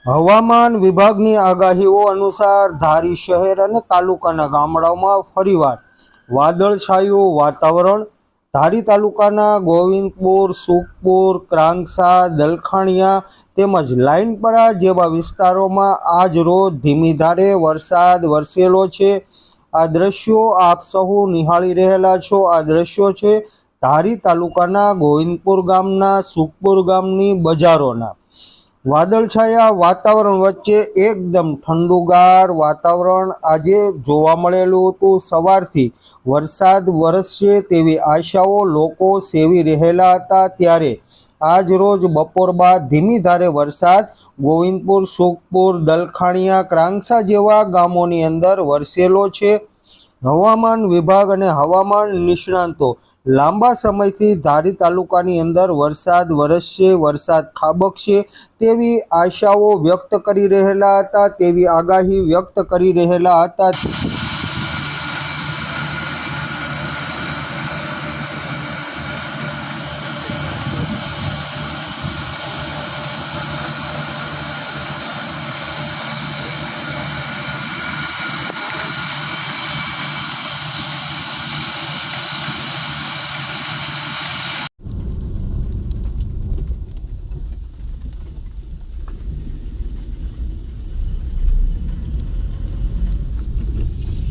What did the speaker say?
હવામાન વિભાગની આગાહીઓ અનુસાર ધારી શહેર અને તાલુકાના ગામડાઓમાં ફરીવાર વાદળછાયું વાતાવરણ। ધારી તાલુકાના ગોવિંદપુર, સુખપુર, ક્રાંગસા, દલખાણિયા તેમજ લાઈનપરા જેવા વિસ્તારોમાં આજ રોજ ધીમી ધારે વરસાદ વરસેલો છે। આ દ્રશ્યો આપ સહુ નિહાળી રહેલા છો। આ દ્રશ્યો છે ધારી તાલુકાના ગોવિંદપુર ગામના, સુખપુર ગામની બજારોના। વાદળછાયા વાતાવરણ વચ્ચે એકદમ ઠંડુગાર વાતાવરણ આજે જોવા મળેલું હતું। સવારથી વરસાદ વરસશે તેવી આશાઓ લોકો સેવી રહેલા હતા, ત્યારે આજ રોજ બપોર બાદ ધીમી ધારે વરસાદ ગોવિંદપુર, સુખપુર, દલખાણિયા, ક્રાંગસા જેવા ગામોની અંદર વરસેલો છે। હવામાન વિભાગ અને હવામાન નિષ્ણાંતો લાંબા સમયથી ધારી તાલુકાની અંદર વરસાદ વરસશે, વરસાદ ખાબકશે તેવી આશાઓ વ્યક્ત કરી રહેલા હતા, તેવી આગાહી વ્યક્ત કરી રહેલા હતા।